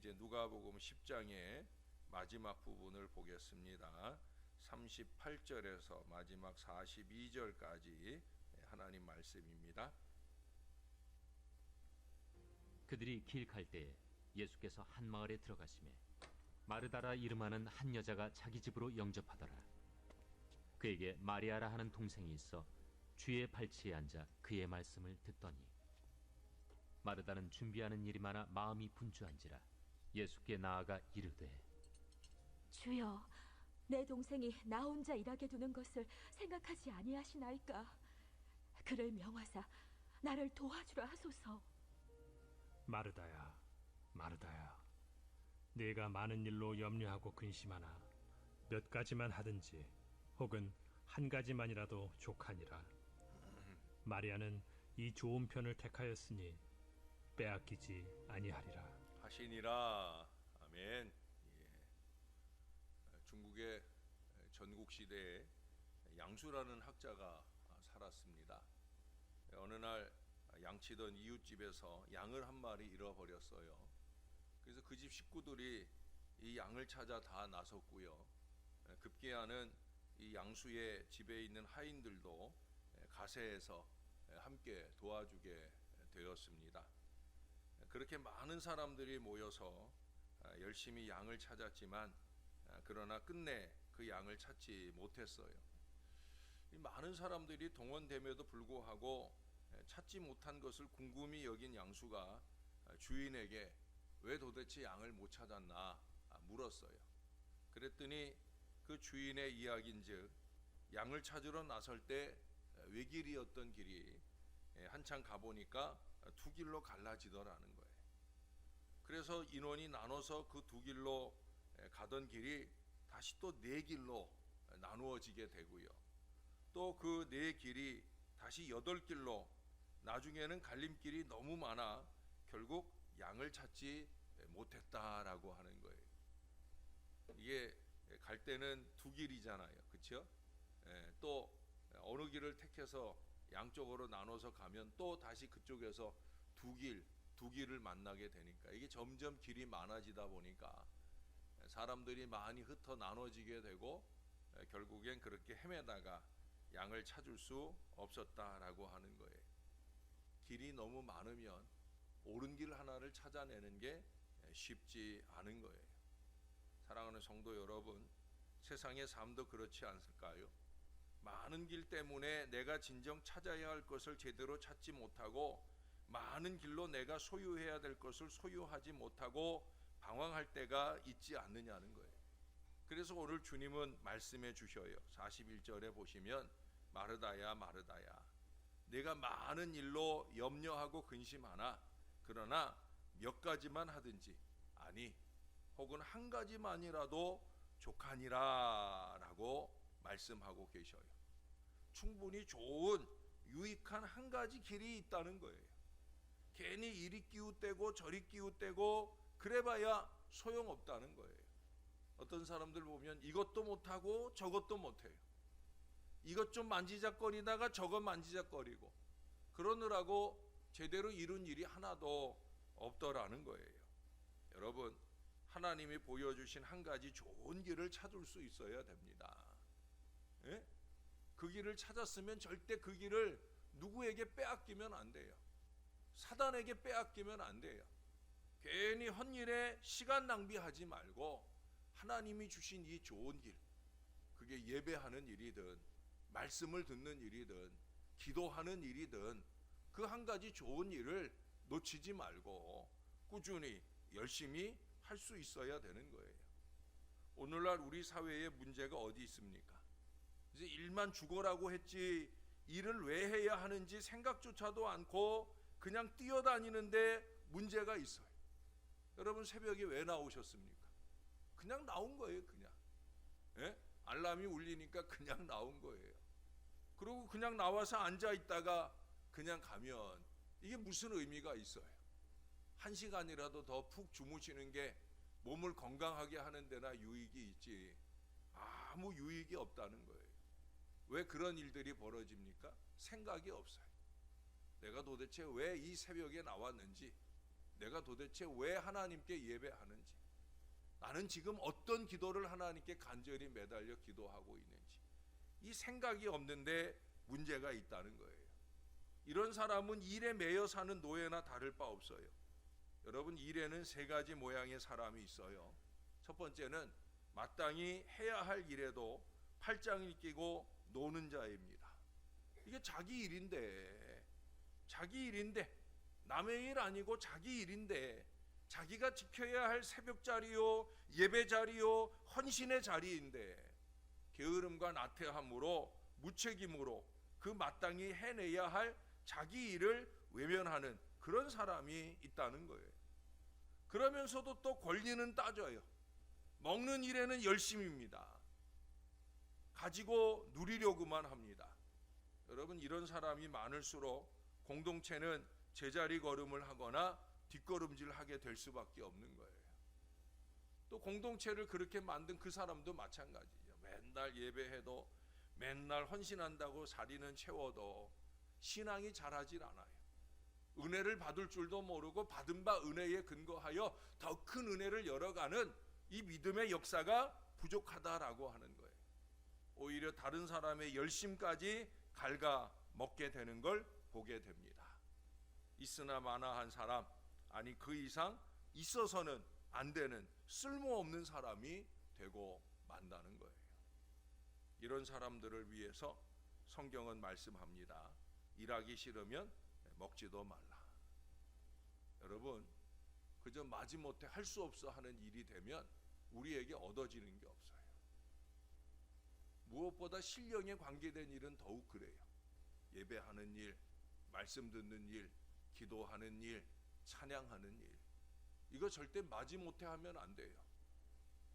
이제 누가복음 10장의 마지막 부분을 보겠습니다. 38절에서 마지막 42절까지 하나님 말씀입니다. 그들이 길 갈 때에 예수께서 한 마을에 들어가시매 마르다라 이름하는 한 여자가 자기 집으로 영접하더라. 그에게 마리아라 하는 동생이 있어 주의 발치에 앉아 그의 말씀을 듣더니 마르다는 준비하는 일이 많아 마음이 분주한지라 예수께 나아가 이르되 주여, 내 동생이 나 혼자 일하게 두는 것을 생각하지 아니하시나이까. 그를 명하사 나를 도와주라 하소서. 마르다야, 마르다야, 네가 많은 일로 염려하고 근심하나 몇 가지만 하든지 혹은 한 가지만이라도 족하니라. 마리아는 이 좋은 편을 택하였으니 빼앗기지 아니하리라 하시니라. 아멘. 중국의 전국시대에 양수라는 학자가 살았습니다. 어느 날 양치던 이웃집에서 양을 한 마리 잃어버렸어요. 그래서 그 집 식구들이 이 양을 찾아 다 나섰고요. 급기야는 이 양수의 집에 있는 하인들도 가세해서 함께 도와주게 되었습니다. 그렇게 많은 사람들이 모여서 열심히 양을 찾았지만 그러나 끝내 그 양을 찾지 못했어요. 이 많은 사람들이 동원됨에도 불구하고 찾지 못한 것을 궁금히 여긴 양수가 주인에게 왜 도대체 양을 못 찾았나 물었어요. 그랬더니 그 주인의 이야기인즉 양을 찾으러 나설 때 외길이었던 길이 한참 가보니까 두 길로 갈라지더라는 거예요. 그래서 인원이 나눠서 그 두 길로 가던 길이 다시 또 네 길로 나누어지게 되고요. 또 그 네 길이 다시 8길로, 나중에는 갈림길이 너무 많아 결국 양을 찾지 못했다라고 하는 거예요. 이게 갈 때는 두 길이잖아요, 그렇죠? 또 어느 길을 택해서 양쪽으로 나눠서 가면 또 다시 그쪽에서 두 길을 만나게 되니까 이게 점점 길이 많아지다 보니까 사람들이 많이 흩어 나눠지게 되고 결국엔 그렇게 헤매다가 양을 찾을 수 없었다라고 하는 거예요. 길이 너무 많으면 옳은 길 하나를 찾아내는 게 쉽지 않은 거예요. 사랑하는 성도 여러분, 세상의 삶도 그렇지 않을까요? 많은 길 때문에 내가 진정 찾아야 할 것을 제대로 찾지 못하고 많은 길로 내가 소유해야 될 것을 소유하지 못하고 방황할 때가 있지 않느냐는 거예요. 그래서 오늘 주님은 말씀해 주셔요. 41절에 보시면 마르다야, 마르다야, 내가 많은 일로 염려하고 근심하나 그러나 몇 가지만 하든지, 아니 혹은 한 가지만이라도 족하니라 라고 말씀하고 계셔요. 충분히 좋은 유익한 한 가지 길이 있다는 거예요. 괜히 이리 끼웃대고 저리 끼웃대고 그래봐야 소용없다는 거예요. 어떤 사람들 보면 이것도 못하고 저것도 못해요. 이것 좀 만지작거리다가 저것 만지작거리고 그러느라고 제대로 이룬 일이 하나도 없더라는 거예요. 여러분, 하나님이 보여주신 한 가지 좋은 길을 찾을 수 있어야 됩니다. 예? 그 길을 찾았으면 절대 그 길을 누구에게 빼앗기면 안 돼요. 사단에게 빼앗기면 안 돼요. 괜히 헛일에 시간 낭비하지 말고 하나님이 주신 이 좋은 길, 그게 예배하는 일이든 말씀을 듣는 일이든 기도하는 일이든 그 한 가지 좋은 일을 놓치지 말고 꾸준히 열심히 할 수 있어야 되는 거예요. 오늘날 우리 사회의 문제가 어디 있습니까? 이제 일만 죽어라고 했지 일을 왜 해야 하는지 생각조차도 않고 그냥 뛰어다니는데 문제가 있어요. 여러분, 새벽에 왜 나오셨습니까? 그냥 나온 거예요. 그냥 알람이 울리니까 그냥 나온 거예요. 그리고 그냥 나와서 앉아 있다가 그냥 가면 이게 무슨 의미가 있어요? 1시간이라도 더 푹 주무시는 게 몸을 건강하게 하는 데나 유익이 있지 아무 유익이 없다는 거예요. 왜 그런 일들이 벌어집니까? 생각이 없어요. 내가 도대체 왜 이 새벽에 나왔는지, 내가 도대체 왜 하나님께 예배하는지, 나는 지금 어떤 기도를 하나님께 간절히 매달려 기도하고 있는지, 이 생각이 없는데 문제가 있다는 거예요. 이런 사람은 일에 매여 사는 노예나 다를 바 없어요. 여러분, 일에는 세 가지 모양의 사람이 있어요. 첫 번째는 마땅히 해야 할 일에도 팔짱을 끼고 노는 자입니다. 이게 자기 일인데 남의 일 아니고 자기 일인데, 자기가 지켜야 할 새벽 자리요, 예배 자리요, 헌신의 자리인데 게으름과 나태함으로, 무책임으로 그 마땅히 해내야 할 자기 일을 외면하는 그런 사람이 있다는 거예요. 그러면서도 또 권리는 따져요. 먹는 일에는 열심입니다. 가지고 누리려고만 합니다. 여러분, 이런 사람이 많을수록 공동체는 제자리 걸음을 하거나 뒷걸음질하게 될 수밖에 없는 거예요. 또 공동체를 그렇게 만든 그 사람도 마찬가지죠. 맨날 예배해도, 맨날 헌신한다고 자리는 채워도 신앙이 자라질 않아요. 은혜를 받을 줄도 모르고 받은 바 은혜에 근거하여 더 큰 은혜를 열어가는 이 믿음의 역사가 부족하다라고 하는 거예요. 오히려 다른 사람의 열심까지 갉아 먹게 되는 걸 보게 됩니다. 있으나 마나한 사람, 아니 그 이상 있어서는 안 되는 쓸모없는 사람이 되고 만다는 거예요. 이런 사람들을 위해서 성경은 말씀합니다. 일하기 싫으면 먹지도 말라. 여러분, 그저 마지못해 할 수 없어 하는 일이 되면 우리에게 얻어지는 게 없어요. 무엇보다 신령에 관계된 일은 더욱 그래요. 예배하는 일, 말씀 듣는 일, 기도하는 일, 찬양하는 일, 이거 절대 마지못해 하면 안 돼요.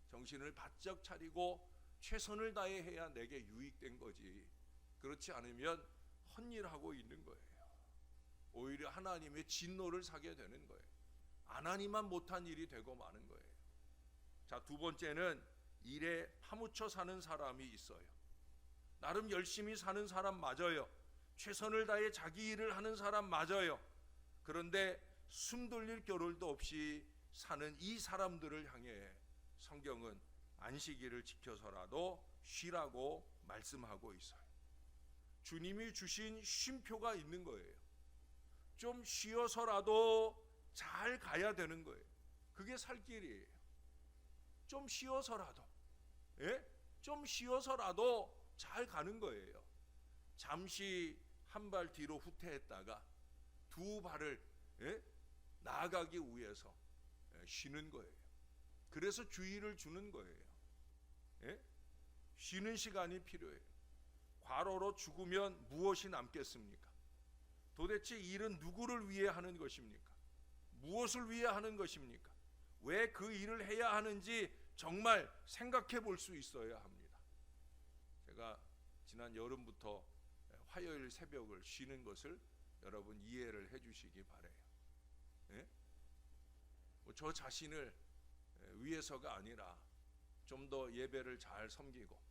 정신을 바짝 차리고 최선을 다해 해야 내게 유익된 거지, 그렇지 않으면 헛일하고 있는 거예요. 오히려 하나님의 진노를 사게 되는 거예요. 하나님만 못한 일이 되고 마는 거예요. 자, 두 번째는 일에 파묻혀 사는 사람이 있어요. 나름 열심히 사는 사람 맞아요. 최선을 다해 자기 일을 하는 사람 맞아요. 그런데 숨 돌릴 겨를도 없이 사는 이 사람들을 향해 성경은 안식일을 지켜서라도 쉬라고 말씀하고 있어요. 주님이 주신 쉼표가 있는 거예요. 좀 쉬어서라도 잘 가야 되는 거예요. 그게 살 길이에요. 좀 쉬어서라도, 좀 쉬어서라도 잘 가는 거예요. 잠시 한 발 뒤로 후퇴했다가 두 발을 나아가기 위해서 쉬는 거예요. 그래서 주의를 주는 거예요. 쉬는 시간이 필요해요. 과로로 죽으면 무엇이 남겠습니까? 도대체 일은 누구를 위해 하는 것입니까? 무엇을 위해 하는 것입니까? 왜 그 일을 해야 하는지 정말 생각해 볼 수 있어야 합니다. 제가 지난 여름부터 화요일 새벽을 쉬는 것을 여러분 이해를 해 주시기 바래요. 저 자신을 위해서가 아니라 좀 더 예배를 잘 섬기고,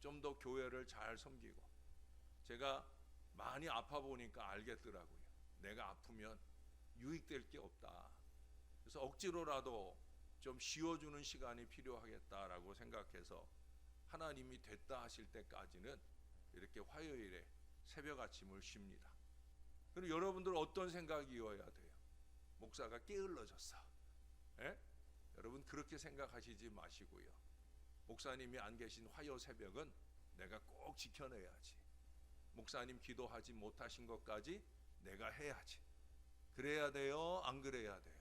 좀 더 교회를 잘 섬기고, 제가 많이 아파 보니까 알겠더라고요. 내가 아프면 유익될 게 없다. 그래서 억지로라도 좀 쉬어주는 시간이 필요하겠다라고 생각해서 하나님이 됐다 하실 때까지는 이렇게 화요일에 새벽 아침을 쉽니다. 그리고 여러분들 어떤 생각이어야 돼요? 목사가 게을러졌어. 여러분 그렇게 생각하시지 마시고요. 목사님이 안 계신 화요 새벽은 내가 꼭 지켜내야지. 목사님 기도하지 못하신 것까지 내가 해야지. 그래야 돼요? 안 그래야 돼요?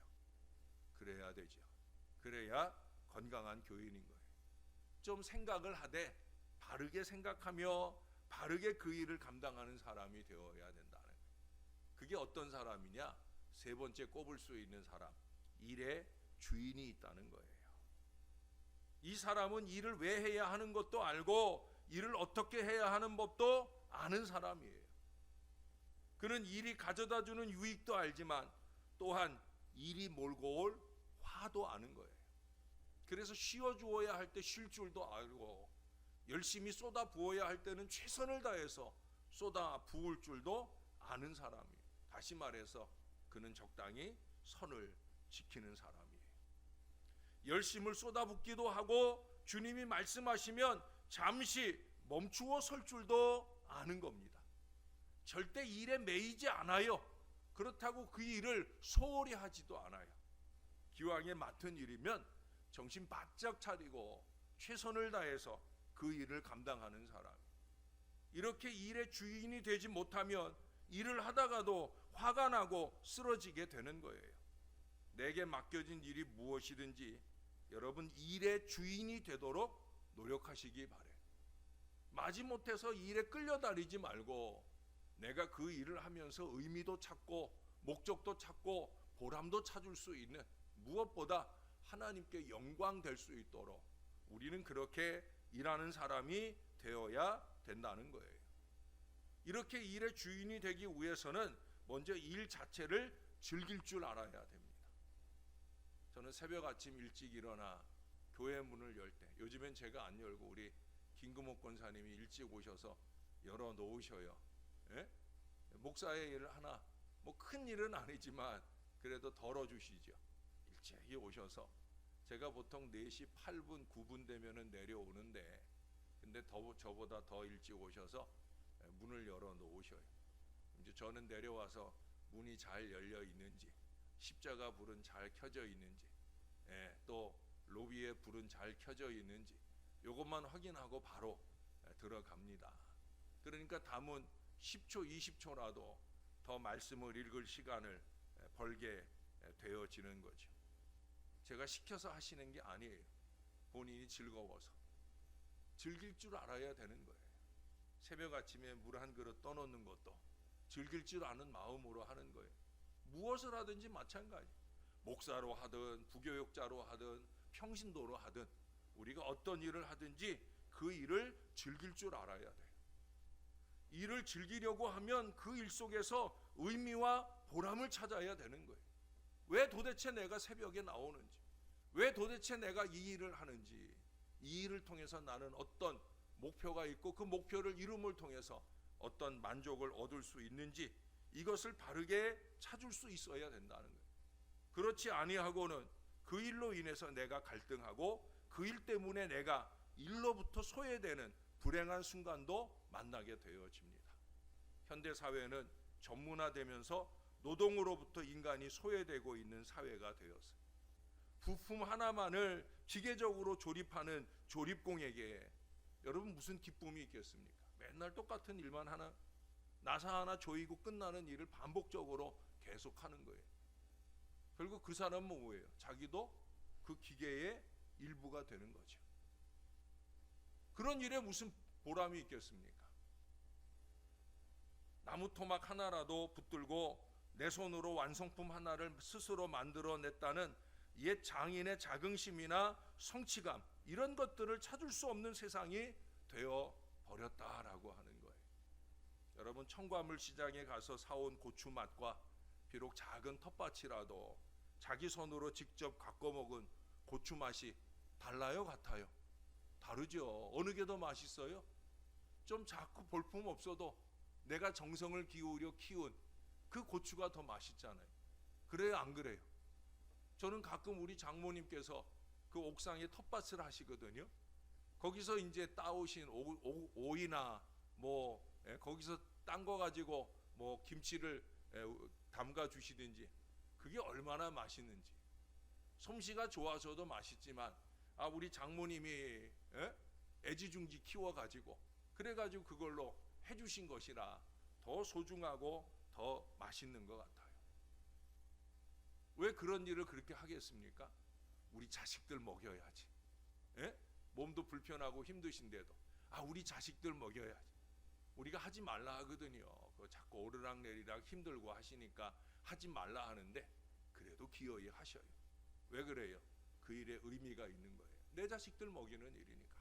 그래야 되죠. 그래야 건강한 교인인 거예요. 좀 생각을 하되 바르게 생각하며 바르게 그 일을 감당하는 사람이 되어야 된다는 거예요. 그게 어떤 사람이냐? 세 번째 꼽을 수 있는 사람, 일의 주인이 있다는 거예요. 이 사람은 일을 왜 해야 하는 것도 알고 일을 어떻게 해야 하는 법도 아는 사람이에요. 그는 일이 가져다주는 유익도 알지만 또한 일이 몰고 올 화도 아는 거예요. 그래서 쉬어주어야 할 때 쉴 줄도 알고, 열심히 쏟아 부어야 할 때는 최선을 다해서 쏟아 부을 줄도 아는 사람이에요. 다시 말해서 그는 적당히 선을 지키는 사람이에요. 열심을 쏟아붓기도 하고 주님이 말씀하시면 잠시 멈추어 설 줄도 아는 겁니다. 절대 일에 매이지 않아요. 그렇다고 그 일을 소홀히 하지도 않아요. 기왕에 맡은 일이면 정신 바짝 차리고 최선을 다해서 그 일을 감당하는 사람. 이렇게 일의 주인이 되지 못하면 일을 하다가도 화가 나고 쓰러지게 되는 거예요. 내게 맡겨진 일이 무엇이든지 여러분 일의 주인이 되도록 노력하시기 바래요. 마지못해서 일에 끌려다니지 말고 내가 그 일을 하면서 의미도 찾고 목적도 찾고 보람도 찾을 수 있는, 무엇보다 하나님께 영광 될 수 있도록 우리는 그렇게 일하는 사람이 되어야 된다는 거예요. 이렇게 일의 주인이 되기 위해서는 먼저 일 자체를 즐길 줄 알아야 됩니다. 저는 새벽 아침 일찍 일어나 교회 문을 열 때, 요즘엔 제가 안 열고 우리 김금옥 권사님이 일찍 오셔서 열어 놓으셔요. 예? 목사의 일을 하나, 뭐 큰 일은 아니지만 그래도 덜어주시죠. 일찍 오셔서 제가 보통 4시 8분 9분 되면은 내려오는데, 근데 저보다 더 일찍 오셔서 문을 열어 놓으셔요. 이제 저는 내려와서 문이 잘 열려 있는지, 십자가 불은 잘 켜져 있는지, 또 로비에 불은 잘 켜져 있는지 이것만 확인하고 바로 들어갑니다. 그러니까 담은 10초 20초라도 더 말씀을 읽을 시간을 벌게 되어지는 거죠. 제가 시켜서 하시는 게 아니에요. 본인이 즐거워서 즐길 줄 알아야 되는 거예요. 새벽 아침에 물 한 그릇 떠놓는 것도 즐길 줄 아는 마음으로 하는 거예요. 무엇을 하든지 마찬가지. 목사로 하든 부교육자로 하든 평신도로 하든 우리가 어떤 일을 하든지 그 일을 즐길 줄 알아야 돼요. 일을 즐기려고 하면 그 일 속에서 의미와 보람을 찾아야 되는 거예요. 왜 도대체 내가 새벽에 나오는지, 왜 도대체 내가 이 일을 하는지, 이 일을 통해서 나는 어떤 목표가 있고 그 목표를 이룸을 통해서 어떤 만족을 얻을 수 있는지, 이것을 바르게 찾을 수 있어야 된다는 거예요. 그렇지 아니하고는 그 일로 인해서 내가 갈등하고 그 일 때문에 내가 일로부터 소외되는 불행한 순간도 만나게 되어집니다. 현대 사회는 전문화되면서 노동으로부터 인간이 소외되고 있는 사회가 되었어요. 부품 하나만을 기계적으로 조립하는 조립공에게 여러분 무슨 기쁨이 있겠습니까? 맨날 똑같은 일만 하나, 나사 하나 조이고 끝나는 일을 반복적으로 계속하는 거예요. 결국 그 사람은 뭐예요? 자기도 그 기계의 일부가 되는 거죠. 그런 일에 무슨 보람이 있겠습니까? 나무 토막 하나라도 붙들고 내 손으로 완성품 하나를 스스로 만들어냈다는 옛 장인의 자긍심이나 성취감, 이런 것들을 찾을 수 없는 세상이 되어 버렸다라고 하는 거예요. 여러분, 청과물 시장에 가서 사온 고추 맛과 비록 작은 텃밭이라도 자기 손으로 직접 갖고 먹은 고추 맛이 달라요, 같아요? 다르죠. 어느 게 더 맛있어요? 좀 작고 볼품 없어도 내가 정성을 기울여 키운 그 고추가 더 맛있잖아요. 그래요, 안 그래요? 저는 가끔 우리 장모님께서 그 옥상에 텃밭을 하시거든요. 거기서 이제 따오신 오이나 뭐 거기서 딴 거 가지고 뭐 김치를 담가 주시든지 그게 얼마나 맛있는지. 솜씨가 좋아서도 맛있지만 우리 장모님이 애지중지 키워가지고 그래가지고 그걸로 해주신 것이라 더 소중하고 더 맛있는 것 같아요. 왜 그런 일을 그렇게 하겠습니까? 우리 자식들 먹여야지. 몸도 불편하고 힘드신데도 우리 자식들 먹여야지. 우리가 하지 말라 하거든요. 자꾸 오르락내리락 힘들고 하시니까 하지 말라 하는데 그래도 기어이 하셔요. 왜 그래요? 그 일에 의미가 있는 거예요. 내 자식들 먹이는 일이니까.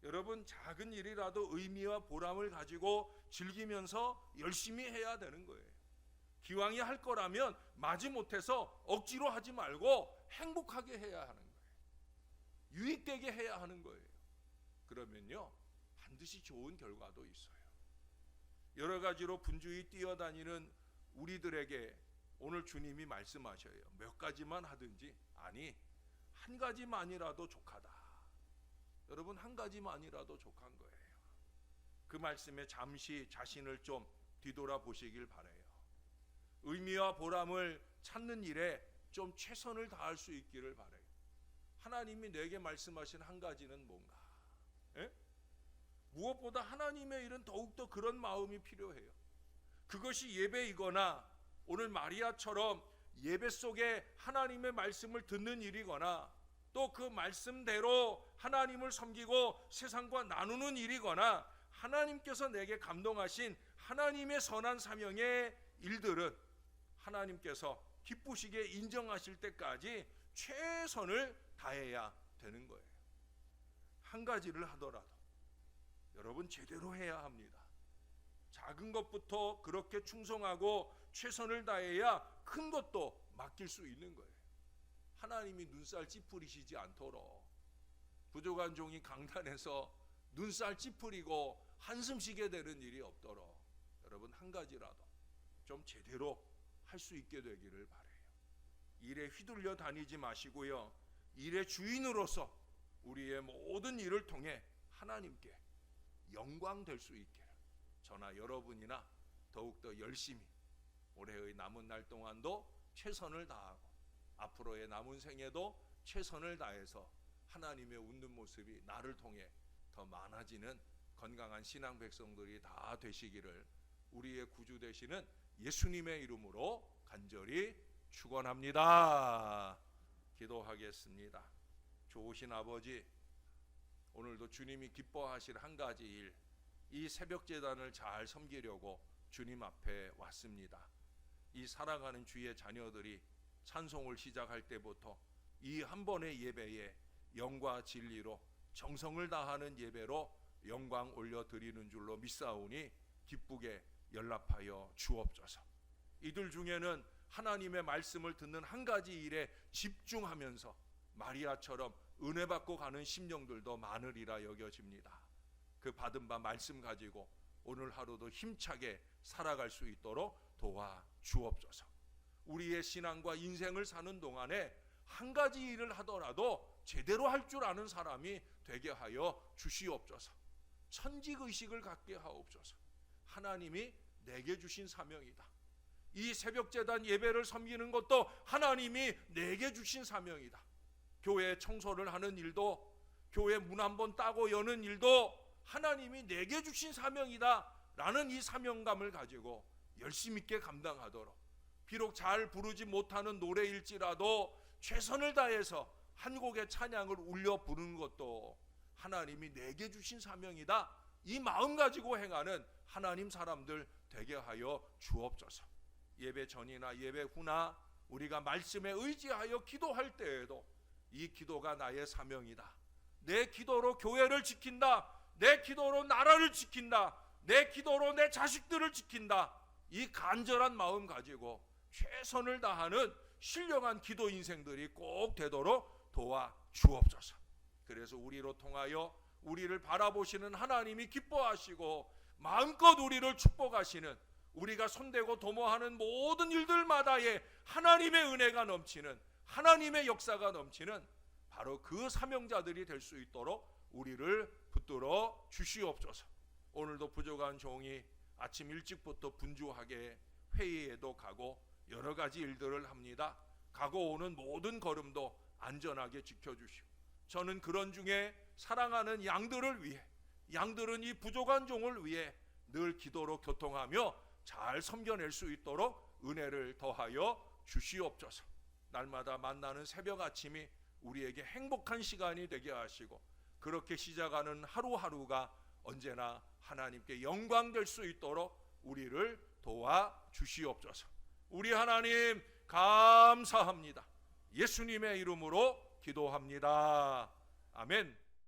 여러분, 작은 일이라도 의미와 보람을 가지고 즐기면서 열심히 해야 되는 거예요. 기왕이 할 거라면 마지못해서 억지로 하지 말고 행복하게 해야 하는 거예요. 유익되게 해야 하는 거예요. 그러면요, 반드시 좋은 결과도 있어요. 여러 가지로 분주히 뛰어다니는 우리들에게 오늘 주님이 말씀하셔요. 몇 가지만 하든지, 아니 한 가지만이라도 족하다. 여러분, 한 가지만이라도 족한 거예요. 그 말씀에 잠시 자신을 좀 뒤돌아 보시길 바라요. 의미와 보람을 찾는 일에 좀 최선을 다할 수 있기를 바라요. 하나님이 내게 말씀하신 한 가지는 뭔가? 예? 무엇보다 하나님의 일은 더욱더 그런 마음이 필요해요. 그것이 예배이거나 오늘 마리아처럼 예배 속에 하나님의 말씀을 듣는 일이거나 또 그 말씀대로 하나님을 섬기고 세상과 나누는 일이거나 하나님께서 내게 감동하신 하나님의 선한 사명의 일들은 하나님께서 기쁘시게 인정하실 때까지 최선을 다해야 되는 거예요. 한 가지를 하더라도 여러분 제대로 해야 합니다. 작은 것부터 그렇게 충성하고 최선을 다해야 큰 것도 맡길 수 있는 거예요. 하나님이 눈살 찌푸리시지 않도록 부족한 종이 강단에서 눈살 찌푸리고 한숨 쉬게 되는 일이 없도록 여러분 한 가지라도 좀 제대로 할 수 있게 되기를 바라요. 일에 휘둘려 다니지 마시고요. 일의 주인으로서 우리의 모든 일을 통해 하나님께 영광 될 수 있기를 저나 여러분이나 더욱더 열심히 올해의 남은 날 동안도 최선을 다하고 앞으로의 남은 생에도 최선을 다해서 하나님의 웃는 모습이 나를 통해 더 많아지는 건강한 신앙 백성들이 다 되시기를 우리의 구주 되시는 예수님의 이름으로 간절히 축원합니다. 기도하겠습니다. 좋으신 아버지, 오늘도 주님이 기뻐하실 한 가지 일, 이 새벽 제단을 잘 섬기려고 주님 앞에 왔습니다. 이 살아가는 주의 자녀들이 찬송을 시작할 때부터 이 한 번의 예배에 영과 진리로 정성을 다하는 예배로 영광 올려드리는 줄로 믿사오니 기쁘게 연락하여 주옵소서. 이들 중에는 하나님의 말씀을 듣는 한 가지 일에 집중하면서 마리아처럼 은혜 받고 가는 심령들도 많으리라 여겨집니다. 그 받은 바 말씀 가지고 오늘 하루도 힘차게 살아갈 수 있도록 도와 주옵소서. 우리의 신앙과 인생을 사는 동안에 한 가지 일을 하더라도 제대로 할 줄 아는 사람이 되게 하여 주시옵소서. 천직의식을 갖게 하옵소서. 하나님이 내게 주신 사명이다. 이 새벽제단 예배를 섬기는 것도 하나님이 내게 주신 사명이다. 교회 청소를 하는 일도, 교회 문 한번 따고 여는 일도 하나님이 내게 주신 사명이다 라는 이 사명감을 가지고 열심 있게 감당하도록, 비록 잘 부르지 못하는 노래일지라도 최선을 다해서 한 곡의 찬양을 울려 부르는 것도 하나님이 내게 주신 사명이다, 이 마음 가지고 행하는 하나님 사람들 되게 하여 주옵소서. 예배 전이나 예배 후나 우리가 말씀에 의지하여 기도할 때에도 이 기도가 나의 사명이다, 내 기도로 교회를 지킨다, 내 기도로 나라를 지킨다, 내 기도로 내 자식들을 지킨다, 이 간절한 마음 가지고 최선을 다하는 신령한 기도 인생들이 꼭 되도록 도와 주옵소서. 그래서 우리로 통하여 우리를 바라보시는 하나님이 기뻐하시고 마음껏 우리를 축복하시는, 우리가 손대고 도모하는 모든 일들마다의 하나님의 은혜가 넘치는, 하나님의 역사가 넘치는 바로 그 사명자들이 될 수 있도록 우리를 붙들어 주시옵소서. 오늘도 부족한 종이 아침 일찍부터 분주하게 회의에도 가고 여러 가지 일들을 합니다. 가고 오는 모든 걸음도 안전하게 지켜주시고, 저는 그런 중에 사랑하는 양들을 위해, 양들은 이 부족한 종을 위해 늘 기도로 교통하며 잘 섬겨낼 수 있도록 은혜를 더하여 주시옵소서. 날마다 만나는 새벽 아침이 우리에게 행복한 시간이 되게 하시고, 그렇게 시작하는 하루하루가 언제나 하나님께 영광 될 수 있도록 우리를 도와 주시옵소서. 우리 하나님 감사합니다. 예수님의 이름으로 기도합니다. 아멘.